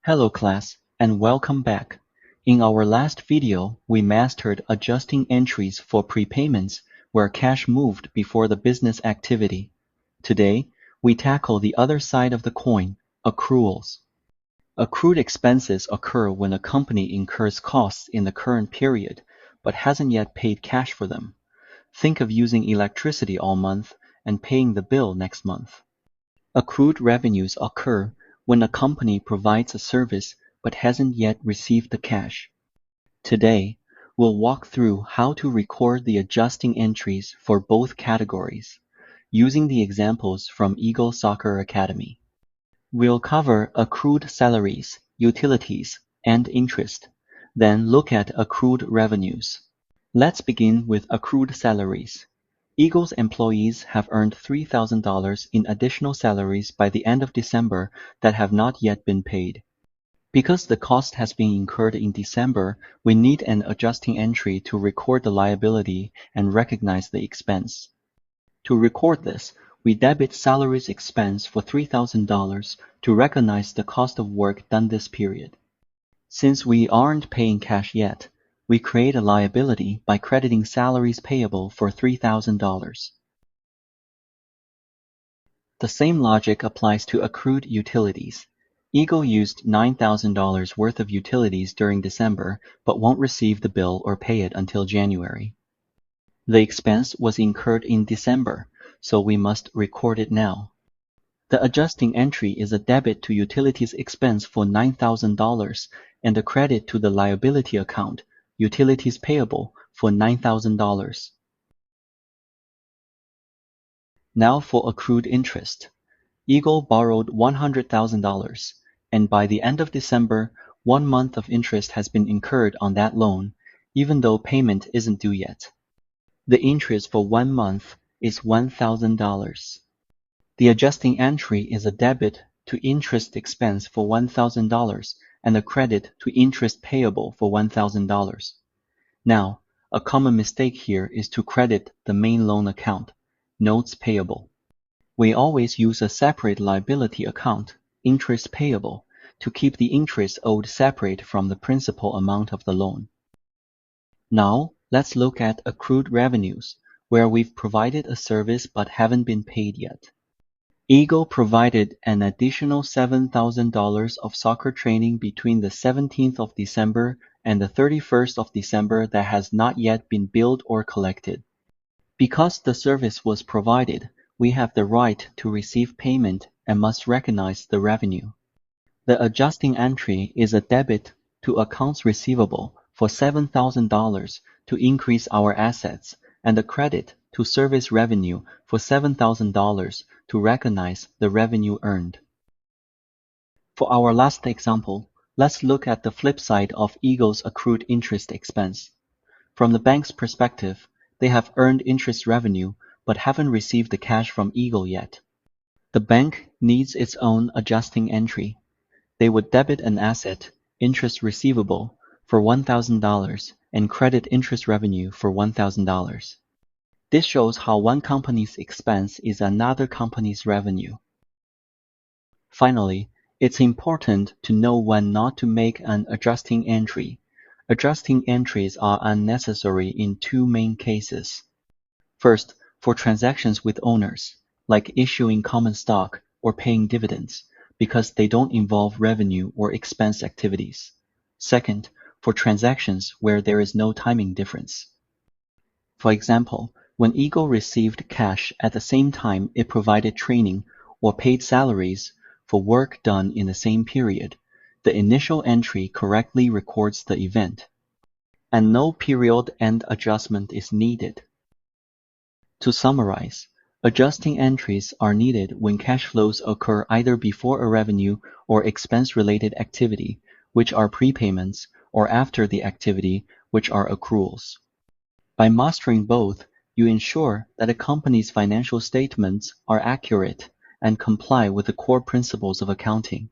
Hello class, and welcome back. In our last video, we mastered adjusting entries for prepayments where cash moved before the business activity. Today, we tackle the other side of the coin, accruals. Accrued expenses occur when a company incurs costs in the current period, but hasn't yet paid cash for them. Think of using electricity all month and paying the bill next month. Accrued revenues occur when a company provides a service but hasn't yet received the cash. Today, we'll walk through how to record the adjusting entries for both categories, using the examples from Eagle Soccer Academy. We'll cover accrued salaries, utilities, and interest, then look at accrued revenues. Let's begin with accrued salaries. Eagle's employees have earned $3,000 in additional salaries by the end of December that have not yet been paid. Because the cost has been incurred in December, we need an adjusting entry to record the liability and recognize the expense. To record this, we debit salaries expense for $3,000 to recognize the cost of work done this period. Since we aren't paying cash yet, we create a liability by crediting salaries payable for $3,000. The same logic applies to accrued utilities. Eagle used $9,000 worth of utilities during December, but won't receive the bill or pay it until January. The expense was incurred in December, so we must record it now. The adjusting entry is a debit to utilities expense for $9,000 and a credit to the liability account, utilities payable, for $9,000. Now for accrued interest. Eagle borrowed $100,000, and by the end of December, 1 month of interest has been incurred on that loan, even though payment isn't due yet. The interest for 1 month is $1,000. The adjusting entry is a debit to interest expense for $1,000 and a credit to interest payable for $1,000. Now, a common mistake here is to credit the main loan account, notes payable. We always use a separate liability account, interest payable, to keep the interest owed separate from the principal amount of the loan. Now, let's look at accrued revenues, where we've provided a service but haven't been paid yet. Eagle provided an additional $7,000 of soccer training between the 17th of December and the 31st of December that has not yet been billed or collected. Because the service was provided, we have the right to receive payment and must recognize the revenue. The adjusting entry is a debit to accounts receivable for $7,000 to increase our assets and a credit to service revenue for $7,000 to recognize the revenue earned. For our last example, let's look at the flip side of Eagle's accrued interest expense. From the bank's perspective, they have earned interest revenue but haven't received the cash from Eagle yet. The bank needs its own adjusting entry. They would debit an asset, interest receivable, for $1,000 and credit interest revenue for $1,000. This shows how one company's expense is another company's revenue. Finally, it's important to know when not to make an adjusting entry. Adjusting entries are unnecessary in 2 main cases. First, for transactions with owners, like issuing common stock or paying dividends, because they don't involve revenue or expense activities. Second, for transactions where there is no timing difference. For example, when Eagle received cash at the same time it provided training or paid salaries for work done in the same period, the initial entry correctly records the event, and no period end adjustment is needed. To summarize, adjusting entries are needed when cash flows occur either before a revenue or expense-related activity, which are prepayments, or after the activity, which are accruals. By mastering both, you ensure that a company's financial statements are accurate and comply with the core principles of accounting.